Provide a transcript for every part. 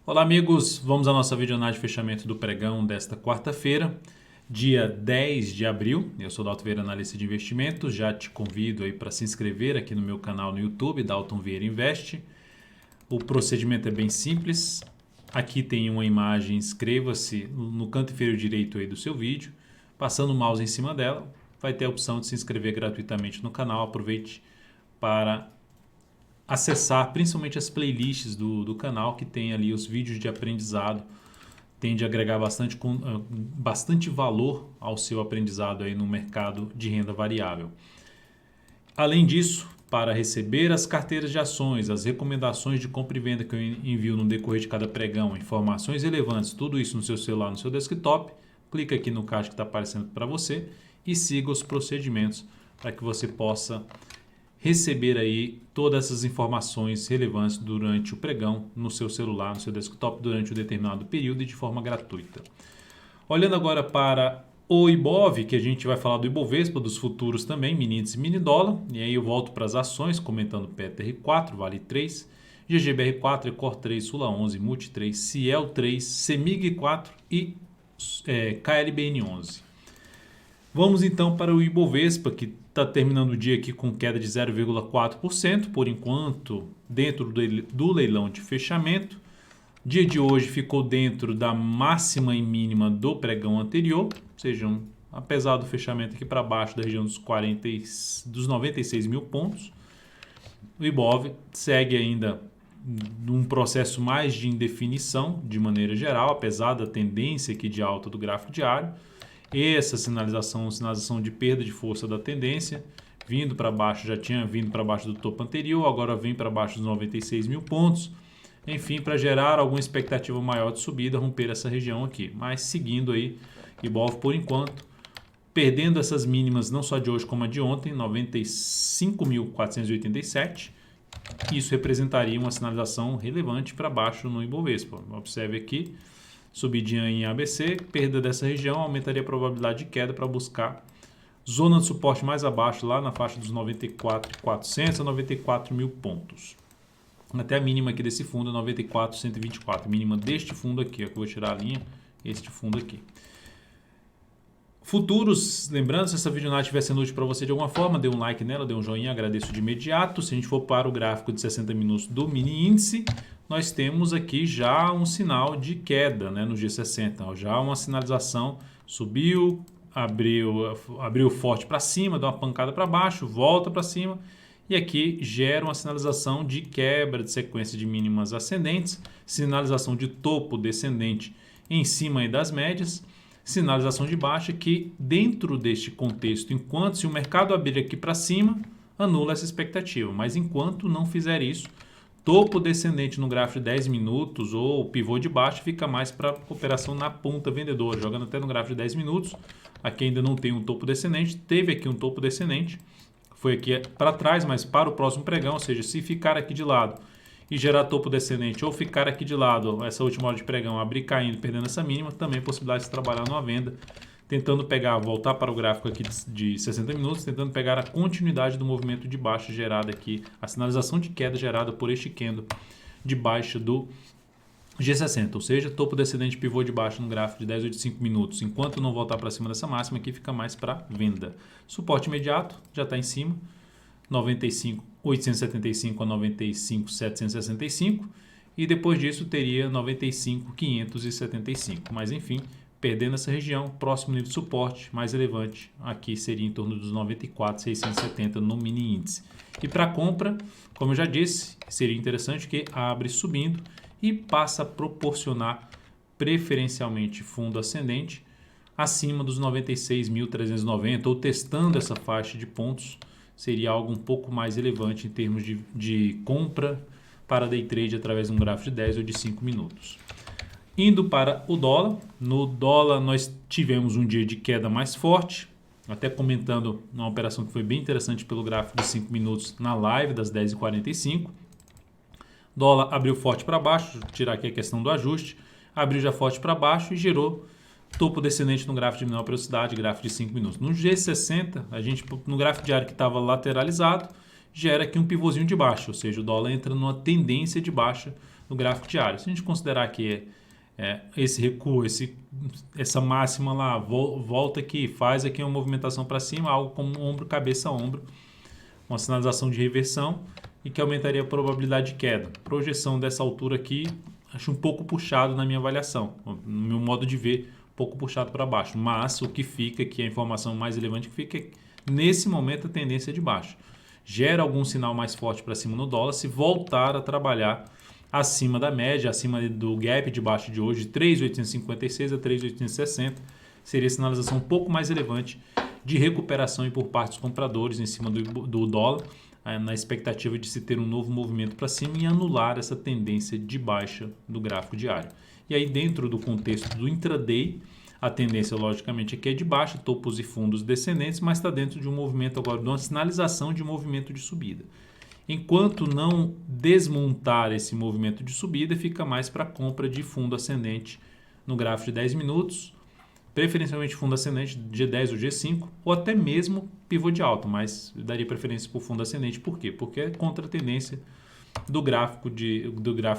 Olá amigos, vamos à nossa videonade de fechamento do pregão desta quarta-feira, dia 10 de abril. Eu sou Dalton Vieira, analista de investimentos. Já te convido aí para se inscrever aqui no meu canal no YouTube, Dalton Vieira Investe. O procedimento é bem simples. Aqui tem uma imagem, inscreva-se no canto inferior direito aí do seu vídeo. Passando o mouse em cima dela, vai ter a opção de se inscrever gratuitamente no canal. Aproveite para acessar principalmente as playlists do canal, que tem ali os vídeos de aprendizado, tende a agregar bastante valor ao seu aprendizado aí no mercado de renda variável. Além disso, para receber as carteiras de ações, as recomendações de compra e venda que eu envio no decorrer de cada pregão, informações relevantes, tudo isso no seu celular, no seu desktop, clica aqui no card que está aparecendo para você e siga os procedimentos para que você possa receber aí todas essas informações relevantes durante o pregão no seu celular, no seu desktop, durante um determinado período e de forma gratuita. Olhando agora para o Ibov, que a gente vai falar do Ibovespa, dos futuros também, mini índice e mini dólar, e aí eu volto para as ações, comentando PETR4, Vale 3, GGBR4, Ecor 3, Sula 11, Multi 3, Ciel 3, Semig 4 e KLBN 11. Vamos então para o Ibovespa, que está terminando o dia aqui com queda de 0,4%, por enquanto dentro do leilão de fechamento. Dia de hoje ficou dentro da máxima e mínima do pregão anterior, ou seja, apesar do fechamento aqui para baixo da região dos 96 mil pontos, o Ibov segue ainda num processo mais de indefinição de maneira geral, apesar da tendência aqui de alta do gráfico diário. Essa sinalização de perda de força da tendência, vindo para baixo, já tinha vindo para baixo do topo anterior, agora vem para baixo dos 96 mil pontos. Enfim, para gerar alguma expectativa maior de subida, romper essa região aqui. Mas seguindo aí, Ibov por enquanto, perdendo essas mínimas não só de hoje como a de ontem, 95.487. Isso representaria uma sinalização relevante para baixo no Ibovespa. Observe aqui, subidinha em ABC, perda dessa região aumentaria a probabilidade de queda para buscar zona de suporte mais abaixo, lá na faixa dos 94.400 a 94 mil pontos. Até a mínima aqui desse fundo é 94.124, mínima deste fundo aqui, ó, que eu vou tirar a linha, este fundo aqui. Futuros, lembrando, se essa videonate estiver sendo útil para você de alguma forma, dê um like nela, dê um joinha, agradeço de imediato. Se a gente for para o gráfico de 60 minutos do mini índice, nós temos aqui já um sinal de queda, né, no G60, ó, já uma sinalização, subiu, abriu forte para cima, dá uma pancada para baixo, volta para cima, e aqui gera uma sinalização de quebra de sequência de mínimas ascendentes, sinalização de topo descendente em cima aí das médias, sinalização de baixa que dentro deste contexto, enquanto se o mercado abrir aqui para cima, anula essa expectativa, mas enquanto não fizer isso, topo descendente no gráfico de 10 minutos ou pivô de baixa fica mais para operação na ponta vendedora, jogando até no gráfico de 10 minutos, aqui ainda não tem um topo descendente, teve aqui um topo descendente, foi aqui para trás, mas para o próximo pregão, ou seja, se ficar aqui de lado e gerar topo descendente ou ficar aqui de lado, essa última hora de pregão, abrir caindo, perdendo essa mínima, também possibilidade de trabalhar numa venda, tentando voltar para o gráfico aqui de 60 minutos, tentando pegar a continuidade do movimento de baixa gerada aqui, a sinalização de queda gerada por este candle de baixa do G60, ou seja, topo descendente pivô de baixa no gráfico de 10 ou de 5 minutos, enquanto não voltar para cima dessa máxima, aqui fica mais para venda. Suporte imediato, já está em cima, 95.875 a 95.765 e depois disso teria 95.575, mas enfim, perdendo essa região, próximo nível de suporte mais relevante aqui seria em torno dos 94.670 no mini índice. E para compra, como eu já disse, seria interessante que abre subindo e passa a proporcionar preferencialmente fundo ascendente acima dos 96.390 ou testando essa faixa de pontos, seria algo um pouco mais relevante em termos de compra para day trade através de um gráfico de 10 ou de 5 minutos. Indo para o dólar, no dólar nós tivemos um dia de queda mais forte, até comentando uma operação que foi bem interessante pelo gráfico de 5 minutos na live das 10h45. Dólar abriu forte para baixo, vou tirar aqui a questão do ajuste, abriu já forte para baixo e gerou topo descendente no gráfico de menor velocidade, gráfico de 5 minutos. No G60, no gráfico diário que estava lateralizado, gera aqui um pivôzinho de baixa, ou seja, o dólar entra numa tendência de baixa do gráfico diário. Se a gente considerar que esse recuo, essa máxima lá, volta aqui, faz aqui uma movimentação para cima, algo como ombro, cabeça, ombro, uma sinalização de reversão e que aumentaria a probabilidade de queda. Projeção dessa altura aqui, acho um pouco puxado na minha avaliação, no meu modo de ver, um pouco puxado para baixo, mas o que fica aqui, a informação mais relevante que fica é que nesse momento a tendência é de baixo. Gera algum sinal mais forte para cima no dólar se voltar a trabalhar acima da média, acima do gap de baixo de hoje, de 3.856 a 3.860, seria sinalização um pouco mais relevante de recuperação e por parte dos compradores em cima do dólar, na expectativa de se ter um novo movimento para cima e anular essa tendência de baixa do gráfico diário. E aí dentro do contexto do intraday, a tendência logicamente aqui é de baixa, topos e fundos descendentes, mas está dentro de um movimento agora, de uma sinalização de movimento de subida. Enquanto não desmontar esse movimento de subida, fica mais para compra de fundo ascendente no gráfico de 10 minutos, preferencialmente fundo ascendente G10 ou G5, ou até mesmo pivô de alta, mas daria preferência para o fundo ascendente. Por quê? Porque é contra a tendência do gráfico de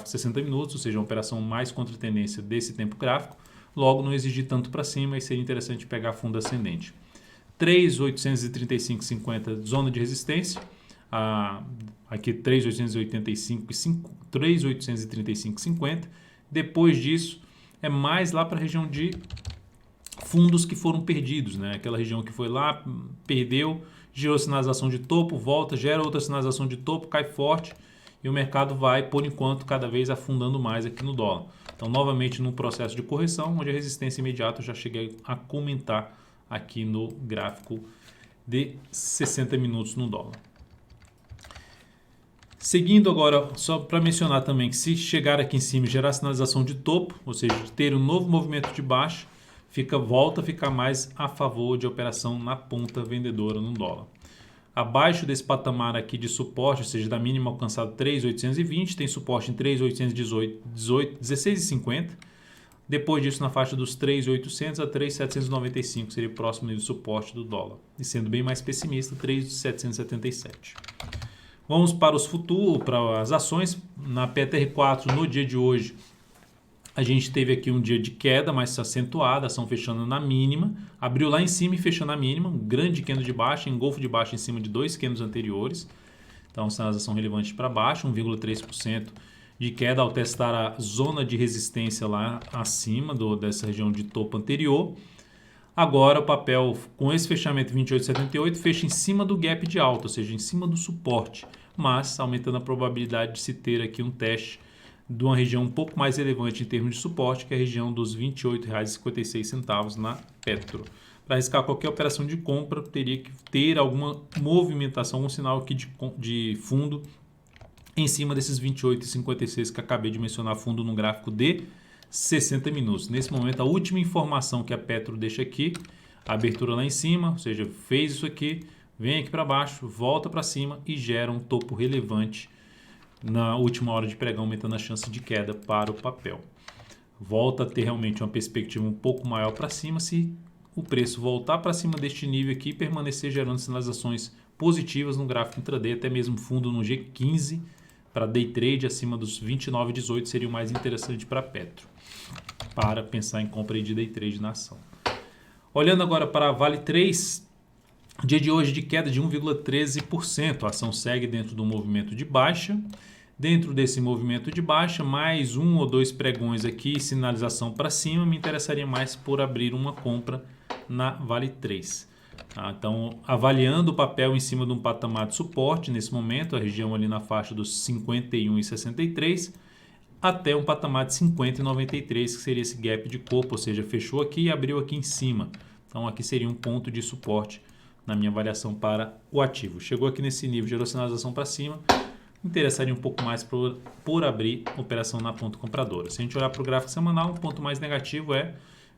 60 minutos, ou seja, uma operação mais contra a tendência desse tempo gráfico, logo não exigir tanto para cima e seria interessante pegar fundo ascendente. 3.835,50 zona de resistência, aqui 3.835,50. Depois disso é mais lá para a região de fundos que foram perdidos, né? Aquela região que foi lá, perdeu, gerou sinalização de topo, volta, gera outra sinalização de topo, cai forte e o mercado vai, por enquanto, cada vez afundando mais aqui no dólar. Então, novamente, num processo de correção, onde a resistência imediata eu já cheguei a comentar aqui no gráfico de 60 minutos no dólar. Seguindo agora, só para mencionar também que se chegar aqui em cima e gerar sinalização de topo, ou seja, ter um novo movimento de baixo, volta a ficar mais a favor de operação na ponta vendedora no dólar. Abaixo desse patamar aqui de suporte, ou seja, da mínima alcançada 3.820, tem suporte em 3.816,50. Depois disso, na faixa dos 3.800 a 3.795, seria o próximo nível de suporte do dólar. E sendo bem mais pessimista, 3.777. Vamos para os futuros, para as ações. Na PTR4, no dia de hoje, a gente teve aqui um dia de queda mais acentuada, ação fechando na mínima, abriu lá em cima e fechou na mínima, um grande candle de baixa, engolfo de baixa em cima de dois candles anteriores. Então, sinalização relevante para baixo, 1,3% de queda ao testar a zona de resistência lá acima dessa região de topo anterior. Agora o papel, com esse fechamento 28,78, fecha em cima do gap de alta, ou seja, em cima do suporte, mas aumentando a probabilidade de se ter aqui um teste de uma região um pouco mais relevante em termos de suporte, que é a região dos R$ 28,56 na Petro. Para arriscar qualquer operação de compra, teria que ter alguma movimentação, algum sinal aqui de fundo em cima desses 28,56 que acabei de mencionar, fundo no gráfico de 60 minutos. Nesse momento, a última informação que a Petro deixa aqui, a abertura lá em cima, ou seja, fez isso aqui, vem aqui para baixo, volta para cima e gera um topo relevante na última hora de pregão, aumentando a chance de queda para o papel. Volta a ter realmente uma perspectiva um pouco maior para cima se o preço voltar para cima deste nível aqui e permanecer gerando sinalizações positivas no gráfico intraday, até mesmo fundo no G15 para day trade acima dos 29,18 seria o mais interessante para a Petro, para pensar em compra de day trade na ação. Olhando agora para a Vale 3, dia de hoje de queda de 1,13%, a ação segue dentro do movimento de baixa. Dentro desse movimento de baixa, mais um ou dois pregões aqui, sinalização para cima, me interessaria mais por abrir uma compra na Vale 3. Então, avaliando o papel em cima de um patamar de suporte, nesse momento, a região ali na faixa dos 51,63, até um patamar de 50,93, que seria esse gap de corpo, ou seja, fechou aqui e abriu aqui em cima. Então, aqui seria um ponto de suporte na minha avaliação para o ativo. Chegou aqui nesse nível, gerou sinalização para cima, interessaria um pouco mais por abrir operação na ponta compradora. Se a gente olhar para o gráfico semanal, um ponto mais negativo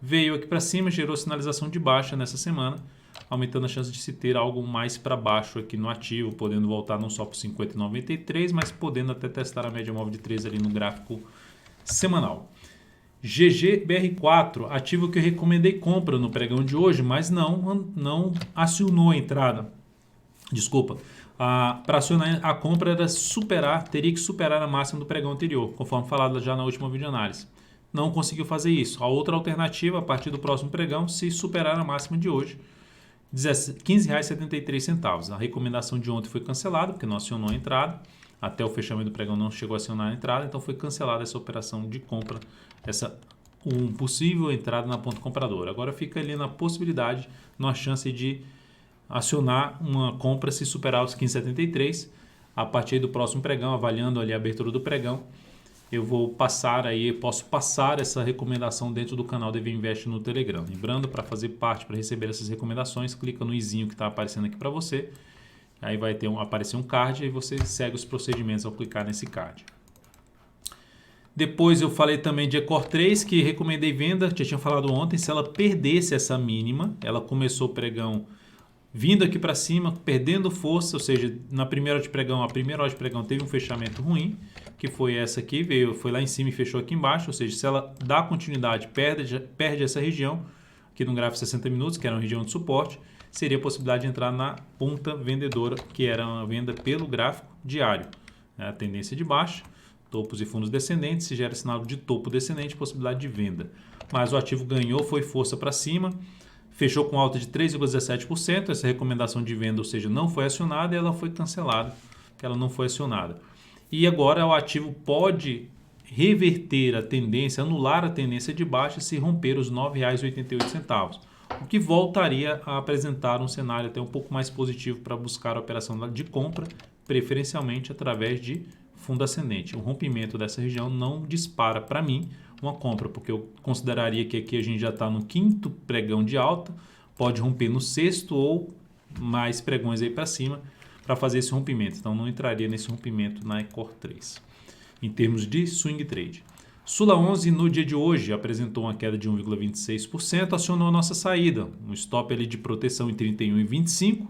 veio aqui para cima, gerou sinalização de baixa nessa semana, aumentando a chance de se ter algo mais para baixo aqui no ativo, podendo voltar não só para 50,93, mas podendo até testar a média móvel de 3 ali no gráfico semanal. GGBR4, ativo que eu recomendei compra no pregão de hoje, mas não acionou a entrada. Desculpa, Para acionar a compra teria que superar a máxima do pregão anterior, conforme falado já na última videoanálise. Não conseguiu fazer isso. A outra alternativa, a partir do próximo pregão, se superar a máxima de hoje, R$ 15,73. A recomendação de ontem foi cancelada, porque não acionou a entrada. Até o fechamento do pregão não chegou a acionar a entrada, então foi cancelada essa operação de compra, um possível entrada na ponta compradora. Agora fica ali na possibilidade, na chance de acionar uma compra se superar os 15,73. A partir do próximo pregão, avaliando ali a abertura do pregão, eu posso passar essa recomendação dentro do canal DV Invest no Telegram. Lembrando, para fazer parte, para receber essas recomendações, clica no izinho que está aparecendo aqui para você. Aí vai aparecer um card e você segue os procedimentos ao clicar nesse card. Depois eu falei também de Ecor 3, que recomendei venda, já tinha falado ontem, se ela perdesse essa mínima, ela começou o pregão vindo aqui para cima, perdendo força, ou seja, a primeira hora de pregão teve um fechamento ruim, que foi essa aqui, foi lá em cima e fechou aqui embaixo, ou seja, se ela dá continuidade, perde essa região, aqui no gráfico 60 minutos, que era uma região de suporte, seria a possibilidade de entrar na ponta vendedora, que era uma venda pelo gráfico diário. A tendência de baixa, topos e fundos descendentes, se gera sinal de topo descendente, possibilidade de venda. Mas o ativo ganhou, foi força para cima, fechou com alta de 3,17%, essa recomendação de venda, ou seja, não foi acionada e ela foi cancelada, porque ela não foi acionada. E agora o ativo pode reverter a tendência, anular a tendência de baixa se romper os R$ 9,88, o que voltaria a apresentar um cenário até um pouco mais positivo para buscar a operação de compra, preferencialmente através de fundo ascendente. O rompimento dessa região não dispara para mim uma compra, porque eu consideraria que aqui a gente já está no quinto pregão de alta, pode romper no sexto ou mais pregões aí para cima para fazer esse rompimento. Então não entraria nesse rompimento na Ecor 3. Em termos de swing trade. Sula 11 no dia de hoje apresentou uma queda de 1,26%, acionou a nossa saída, um stop ali de proteção em 31,25,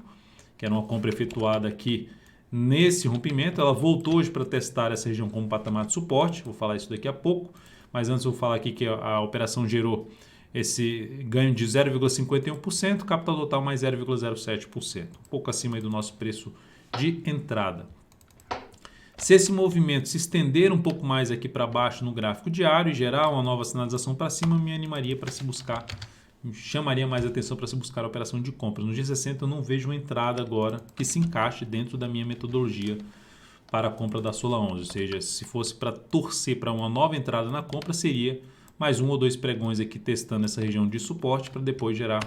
que era uma compra efetuada aqui nesse rompimento. Ela voltou hoje para testar essa região como patamar de suporte, vou falar isso daqui a pouco, mas antes eu vou falar aqui que a operação gerou esse ganho de 0,51%, capital total mais 0,07%, um pouco acima aí do nosso preço de entrada. Se esse movimento se estender um pouco mais aqui para baixo no gráfico diário e gerar uma nova sinalização para cima, me animaria para se buscar, chamaria mais atenção para se buscar a operação de compra. No G60 eu não vejo uma entrada agora que se encaixe dentro da minha metodologia para a compra da Sula 11. Ou seja, se fosse para torcer para uma nova entrada na compra, seria mais um ou dois pregões aqui testando essa região de suporte para depois gerar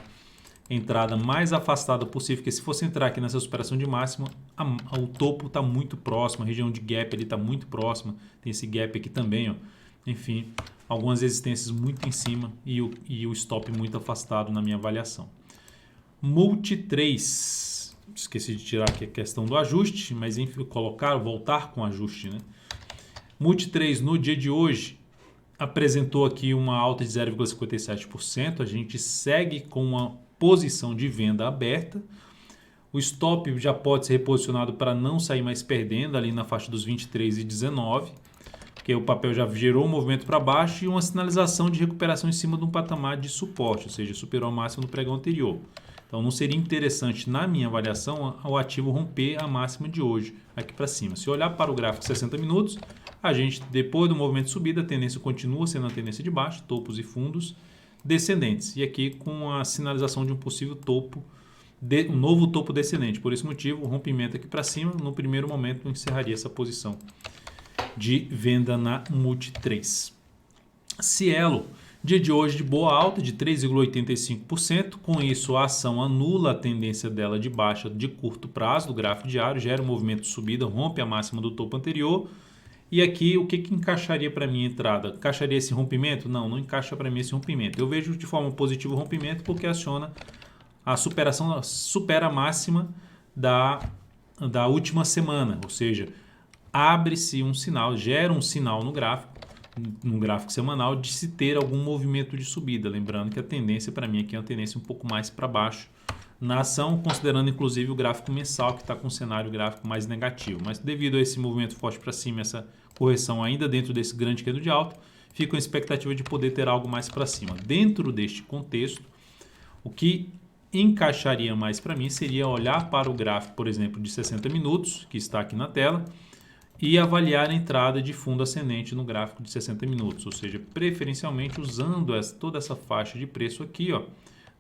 entrada mais afastada possível, porque se fosse entrar aqui nessa superação de máxima, o topo está muito próximo, a região de gap está muito próxima, tem esse gap aqui também, ó. Enfim, algumas resistências muito em cima e o stop muito afastado na minha avaliação. Multi 3, esqueci de tirar aqui a questão do ajuste, mas enfim, voltar com ajuste, né? Multi 3 no dia de hoje apresentou aqui uma alta de 0,57%, a gente segue com uma posição de venda aberta. O stop já pode ser reposicionado para não sair mais perdendo ali na faixa dos 23,19, porque o papel já gerou um movimento para baixo e uma sinalização de recuperação em cima de um patamar de suporte, ou seja, superou a máxima do pregão anterior. Então não seria interessante, na minha avaliação, o ativo romper a máxima de hoje aqui para cima. Se olhar para o gráfico 60 minutos, a gente, depois do movimento de subida, a tendência continua sendo a tendência de baixo, topos e fundos descendentes. E aqui com a sinalização de um possível topo, um novo topo descendente. Por esse motivo, o rompimento aqui para cima, no primeiro momento, encerraria essa posição de venda na Multi 3. Cielo, dia de hoje de boa alta de 3,85%. Com isso, a ação anula a tendência dela de baixa de curto prazo do gráfico diário, gera um movimento de subida, rompe a máxima do topo anterior. E aqui, o que encaixaria para minha entrada? Encaixaria esse rompimento? Não, não encaixa para mim esse rompimento. Eu vejo de forma positiva o rompimento porque aciona a superação, supera a máxima da última semana. Ou seja, abre-se um sinal, gera um sinal no gráfico semanal de se ter algum movimento de subida. Lembrando que a tendência para mim aqui é uma tendência um pouco mais para baixo na ação, considerando inclusive o gráfico mensal que está com um cenário gráfico mais negativo. Mas devido a esse movimento forte para cima, essa correção ainda dentro desse grande candle de alta, fica com a expectativa de poder ter algo mais para cima. Dentro deste contexto, o que encaixaria mais para mim seria olhar para o gráfico, por exemplo, de 60 minutos, que está aqui na tela, e avaliar a entrada de fundo ascendente no gráfico de 60 minutos, ou seja, preferencialmente usando toda essa faixa de preço aqui, ó,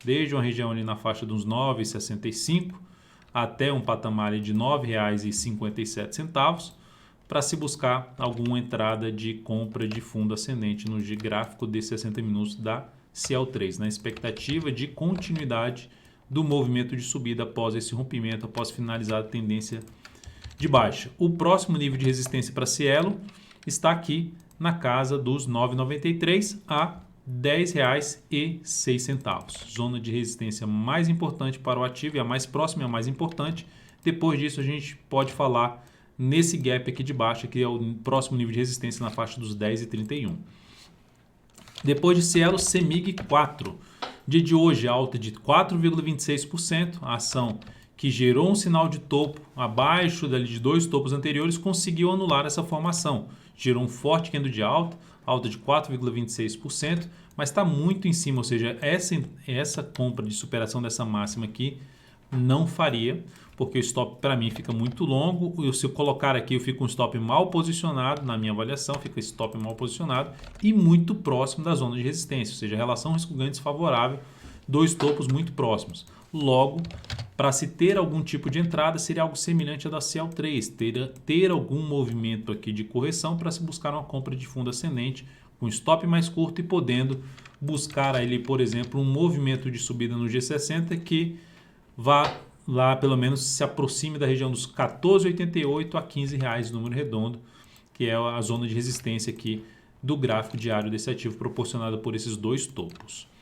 desde uma região ali na faixa dos R$ 9,65 até um patamar ali de R$ 9,57, para se buscar alguma entrada de compra de fundo ascendente no gráfico de 60 minutos da CL3, na expectativa de continuidade do movimento de subida após esse rompimento, após finalizar a tendência de baixa. O próximo nível de resistência para Cielo está aqui na casa dos R$ 9,93 a R$ 10,06. Zona de resistência mais importante para o ativo e a mais próxima e a mais importante. Depois disso a gente pode falar nesse gap aqui de baixa, que é o próximo nível de resistência na faixa dos 10,31. Depois de Cielo, CEMIG 4. Dia de hoje, alta de 4,26%. A ação que gerou um sinal de topo abaixo de dois topos anteriores conseguiu anular essa formação. Gerou um forte candle de alta de 4,26%, mas está muito em cima, ou seja, essa compra de superação dessa máxima aqui não faria, porque o stop para mim fica muito longo. Se eu colocar aqui, eu fico com um stop mal posicionado, na minha avaliação, fica stop mal posicionado e muito próximo da zona de resistência, ou seja, relação risco-ganho desfavorável, dois topos muito próximos. Logo, para se ter algum tipo de entrada, seria algo semelhante à da CL3, ter algum movimento aqui de correção para se buscar uma compra de fundo ascendente com stop mais curto e podendo buscar ali, por exemplo, um movimento de subida no G60 que vá lá, pelo menos se aproxime da região dos 14,88 a R$15, número redondo, que é a zona de resistência aqui do gráfico diário desse ativo, proporcionada por esses dois topos.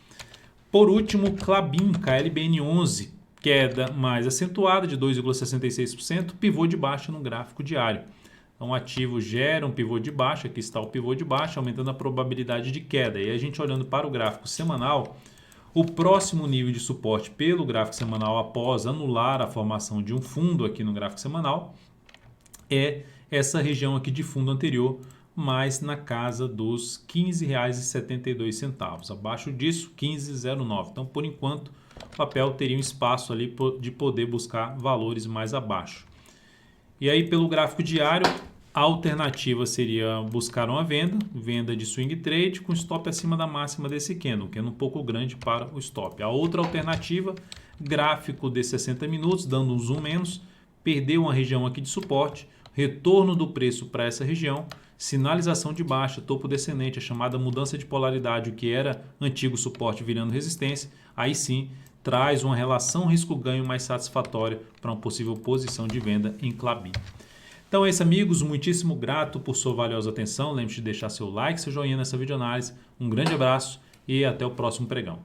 Por último, Klabin, KLBN11, queda mais acentuada de 2,66%, pivô de baixa no gráfico diário. Então, o ativo gera um pivô de baixa, aqui está o pivô de baixa, aumentando a probabilidade de queda. E a gente olhando para o gráfico semanal, o próximo nível de suporte pelo gráfico semanal, após anular a formação de um fundo aqui no gráfico semanal, é essa região aqui de fundo anterior, mais na casa dos R$ 15,72. Abaixo disso, 15,09. Então, por enquanto, o papel teria um espaço ali de poder buscar valores mais abaixo. E aí, pelo gráfico diário, a alternativa seria buscar uma venda de swing trade com stop acima da máxima desse candle, que é um pouco grande para o stop. A outra alternativa, gráfico de 60 minutos, dando um zoom menos, perdeu uma região aqui de suporte, retorno do preço para essa região, sinalização de baixa, topo descendente, a chamada mudança de polaridade, o que era antigo suporte virando resistência, aí sim traz uma relação risco-ganho mais satisfatória para uma possível posição de venda em Klabin. Então é isso, amigos, muitíssimo grato por sua valiosa atenção. Lembre-se de deixar seu like, seu joinha nessa videoanálise. Um grande abraço e até o próximo pregão.